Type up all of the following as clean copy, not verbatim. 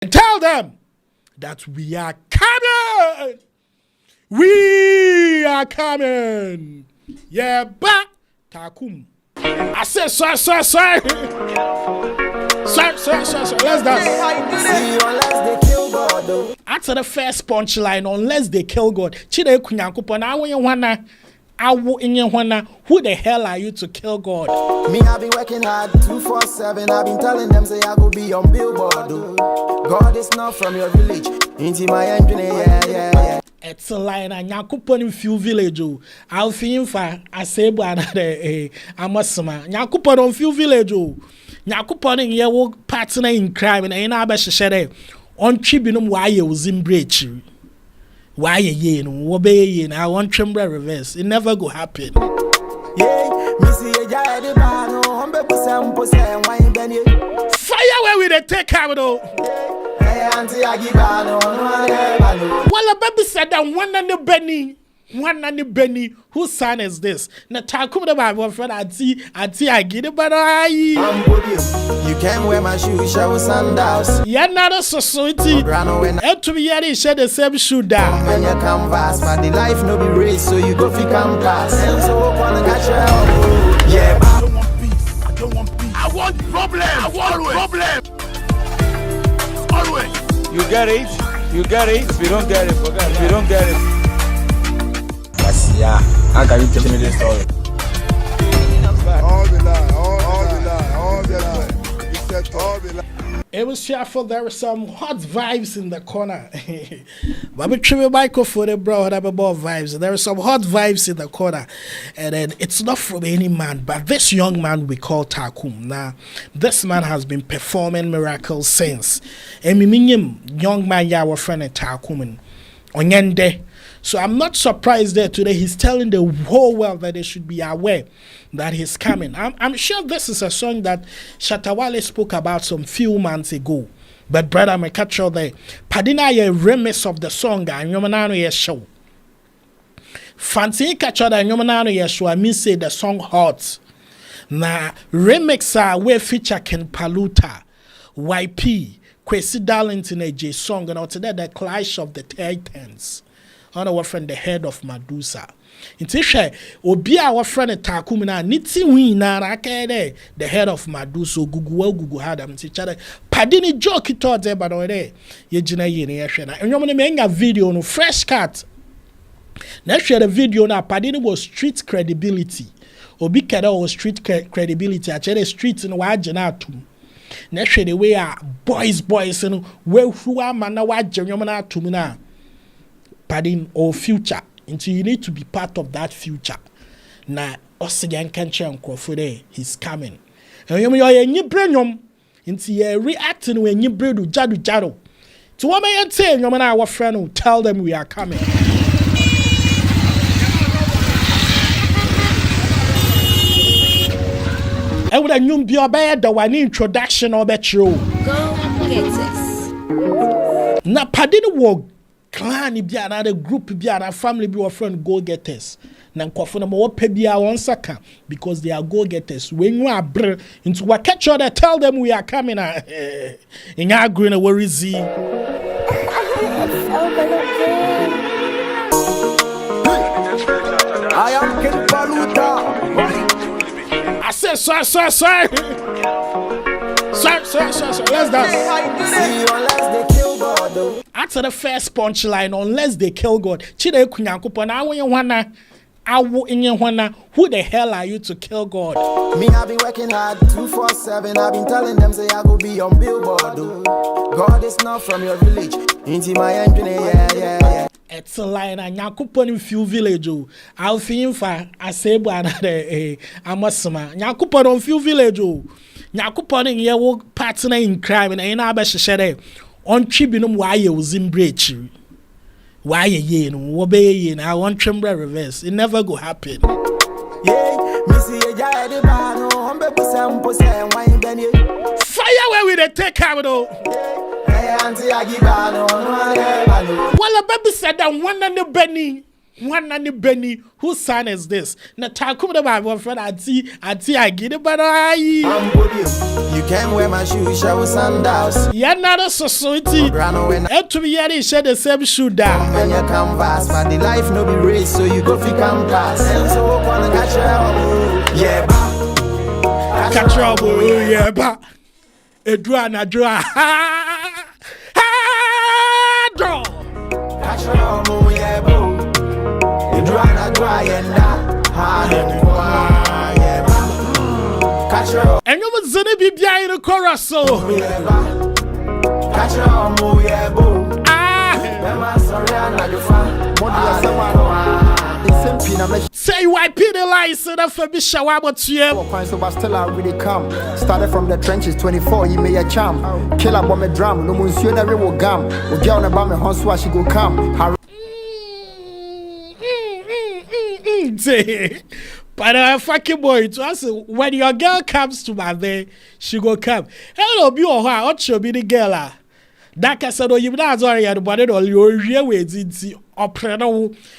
And tell them that we are coming. We are coming. Yeah, but TAKUM. I said, sorry. Sorry. Let's dance. After the first punchline, unless they kill God. Chide kunyankupon. I want you wanna. Who the hell are you to kill God? Me, I've been working hard 247. I've been telling them, say I go be on billboard. God is not from your village. Into my engine, yeah. It's a line and Yakupon in few village. I'll feel for I say, another Amasama. Yakupon on few village. Yakupon in your partner in crime and in Abasha on tribunum why you was in breach. Why you obey ye I want tremble reverse. It never go happen. Yeah, Missy, fire where we they take care though. Well, a baby said that one and the Benny, whose son is this? Na TAKUM the my friend I get it, but you can't wear my shoes, show sandals. You're not a society. And to be here, share the same shoe down. When you come fast, but the life no be race, so you go fi come pass. And so I wanna catch you. Yeah, I don't want peace. I don't want peace. I want problem. Always. You get it. If you don't get it, forget it. If you don't get it. Yeah, how can you tell me this story? All the lie. It was cheerful. There were some hot vibes in the corner. But we tried microphone, bro. Vibes. There were some hot vibes in the corner, and then it's not from any man, but this young man we call TAKUM. Now, this man has been performing miracles since. And young man, our friend at TAKUM, Onyende. So I'm not surprised there today. He's telling the whole world that they should be aware that he's coming. I'm sure this is a song that Shatawale spoke about some few months ago. But brother, I catch you there. Padina ye remix of the song and Yomanano ye show. Fancy catch and Yomanano ye show. I mean say the song hot. Na remix we feature Ken Paluta, Ypee, Kweku Darlington JSong and out there the Clash of the Titans. On our friend the head of Medusa. Intisha obi our friend TAKUM na niti win na rakede the head of Medusa gugu had am teacher padini joke it out there but there ye gina ye na hwe na enwom ne menga video no fresh cut na hwe the video na padini was street credibility obi kada was street credibility actually street no wa gina atum na hwe the way boys no we who am na wa gina na atum na pardon or future until you need to be part of that future. Na oxygen country and crofode he's coming. And you bring until you reacting when you bring jadu. To what may you say, your man, our friend will tell them we are coming. I would have be a bad the one introduction or bet you. Go get this. Na pardon walk. Clan be another group be another family be a friend go getters. Na nkofo na mo pe bia won saka because they are go getters. When you are into what catch other tell them we are coming in your green worry z. I am King Paluta. I said sorry. Let's dance. After the first punchline, unless they kill God. Chide kunyankupon. I want you wanna. Who the hell are you to kill God? Me, I've been working hard 247. I've been telling them, say I go be on billboard. God is not from your village. Into my engine, yeah. It's a line and Yakupon in few village. I'll feel for I say, another Amasama. Yakupon on few village. Yakupon in your partner in crime and in Abasha on tribunum why you was in breach. Why you obey ye I want tremble reverse. It never go happen. Yeah, Missy, fire where we they take care though. Well, a baby said that one and the One and Benny, whose son is this? Na TAKUM the my friend I get it, but I'm with you. You can wear my shoes, show sandals. You're not a society. And to be here, share the same shoe down. When you canvas, but the life no be race, so you go fi campus. And so wanna catch your yeah, ba. Catch trouble, yeah, ba. A draw. Draw. Catch your yeah, boo. You dry and that hard yeah, ba. Catch your And you was gonna be behind the chorus, so yeah, ba. Catch your yeah, boo. Say Ypee the license for Bishawaba to you. So but still I really come. Started from the trenches, 24, you may a charm. Kill up on my drum, no monsieur never will gum. We get on about my horse, so she go come. But fucking boy, to us, when your girl comes to my day, she go come. Hello, be or her, what should be the girl? That I said, oh, you not sorry, and but it all your real ways into opera.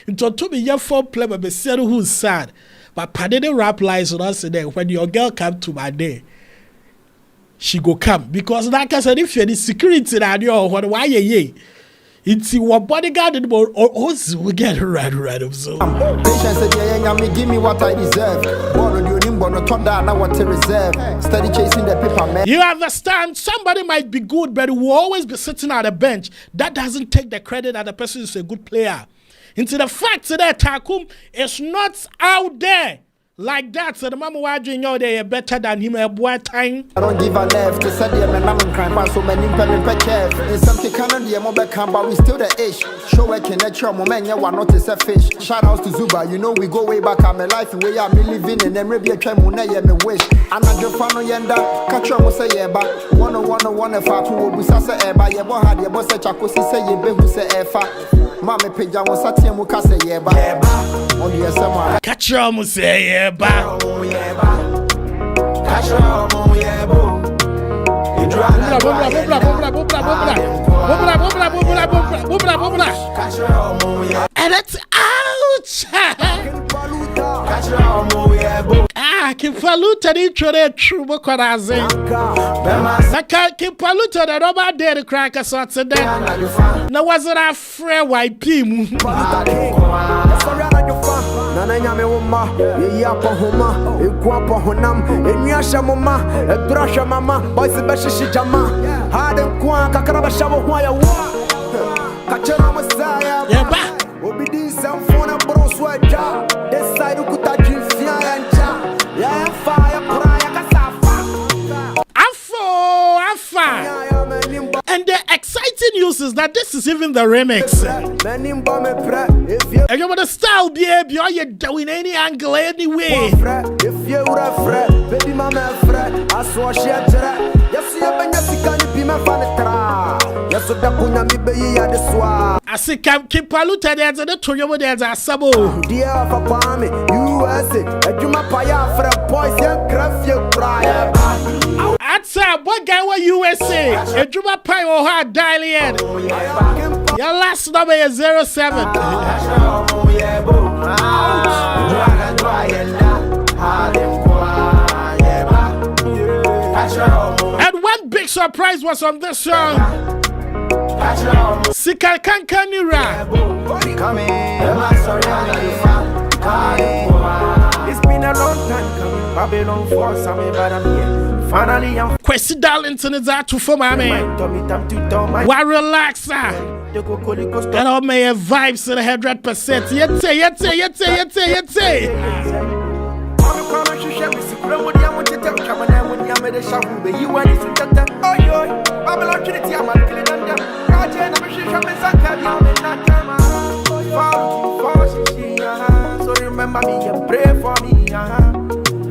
Into to be your phone play, but be said who's sad. But pardon the rap lies on us today. When your girl come to my day, she go come. Because like I said, if you're the security that you're why ye. It's what bodyguard and more also we get right of so. Patience said, yeah, give me what I deserve. Steady chasing the paper, man. You understand? Somebody might be good, but will always be sitting at a bench. That doesn't take the credit that the person is a good player. Into the fact that TAKUM is not out there like that. So the mama watching you they are better than him a boy time. I don't give a left to send them and I'm crying for so many in some Canada, mobile camp, but we still the ish. Show working at your moment, you are not a fish. Shout out to Zuba, you know we go way back. I'm a life way I'm living in and maybe a tremona, me wish. I'm not your fan yenda, catch your say eba. 101 if I will be sasa eba, your boy had your boss at Chacosi say you be who say efa. Mamma Pija was at him who can say yeba. On the SMR. Catch your say yeba. Catch your yeba. And that's ouch. Keep Paluta the trade true Bokoraze. Keep Paluta the rubber dead cracker sorts of that. Now wasn't a friend Ypee. Nana nyame woma ye apa homa eku apa honam enuasha mama edurasha mama boys be shishi jama hade kwa kakara ba shawo ho ya wo kachera mosaya yeah ba obidi samfona bronso aja this side ukuta jinfia yancha ya fire praya kasafa afo and the exciting news is that this is even the remix. And you want the style, baby, are you doing any angle anyway? If you were a friend, baby, my friend, I saw she had yes, you have been be my fan. Yes, so that punya me be ya de swa. I say, keep Paluta there's a Toyo there's a sabo. Dear Papa, me, USA, and you my paya for a boys, young craft, you cry. That's what guy were USA? A Juma Pie or hard dialing. Your last number is 07. And one big surprise was on this song. Sika Kankanira. It's been a long time coming. Babylon for some, but I'm here. Finally, I'm Kweku Darlington is out to for my man. Why relax, sir? And all my vibes to the 100%. Yet say. So remember me and pray for me.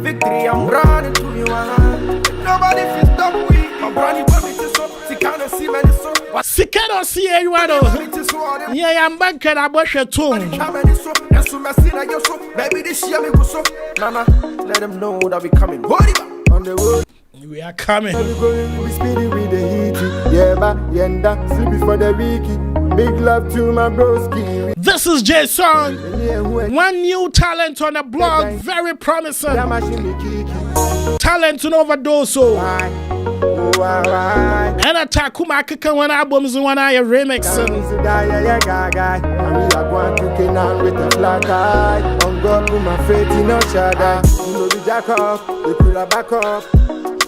Victory, I'm running to you. Nobody feels stop we. My brother want me to so. She can't see me so. She cannot see anyone. Yeah, I'm back at a bush at home. Maybe this year we go so. Nana, let them know that we coming. On the road. We are coming. We speedy with the heat. Yeah, ba, yenda, sleep is for the wiki. Big love to my broski. This is JSong. One new talent on the blog, very promising. Talent to overdose. And a TAKUM Akika one albums one I remix.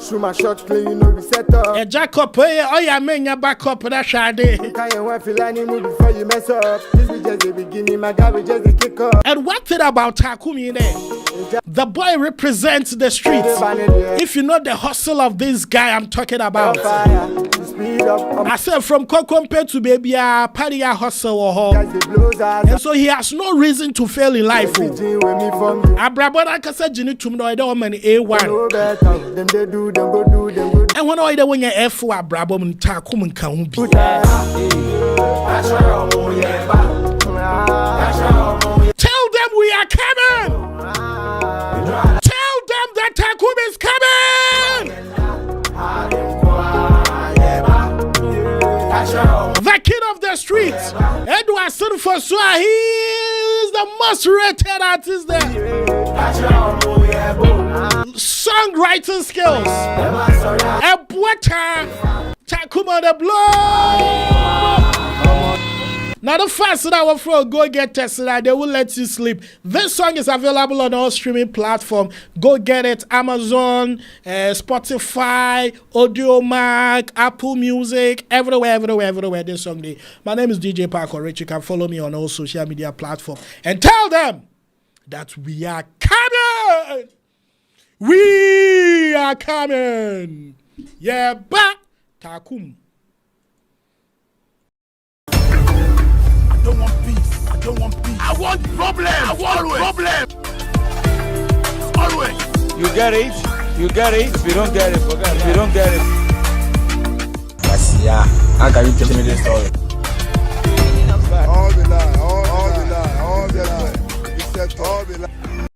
Shoot my shot clean, you know we set up. A jack up, oh yeah, man, your back up that shade. Before you mess up. This is just the beginning, my guy, we just the kick up. And what thing about TAKUM in there? The boy represents the streets. If you know the hustle of this guy I'm talking about. I said from Kweku to baby party hustle or home. And so he has no reason to fail in life. Abrabona kasa jini tumno I don't many A1. And when I when you F4 Abrabom TAKUM and Kaumbi. Tell them we are coming. Tell them that TAKUM is coming. The king of the streets, Edward Sunfosua, he is the most rated artist there. Songwriting skills, a butter, TAKUM on the blow. Now the first that I will for go get tested, they will let you sleep. This song is available on all streaming platforms. Go get it. Amazon, Spotify, AudioMac, Apple Music, everywhere. This song day. My name is DJ Parker Rich. You can follow me on all social media platforms and tell them that we are coming. We are coming. Yeah, but TAKUM. I don't want peace. I don't want peace. I want problem. I want problem. Always. You get it. You get it. If you don't get it, forget it. If you don't get it. Yeah, how can you tell me this story? All the lie. You said all the lie.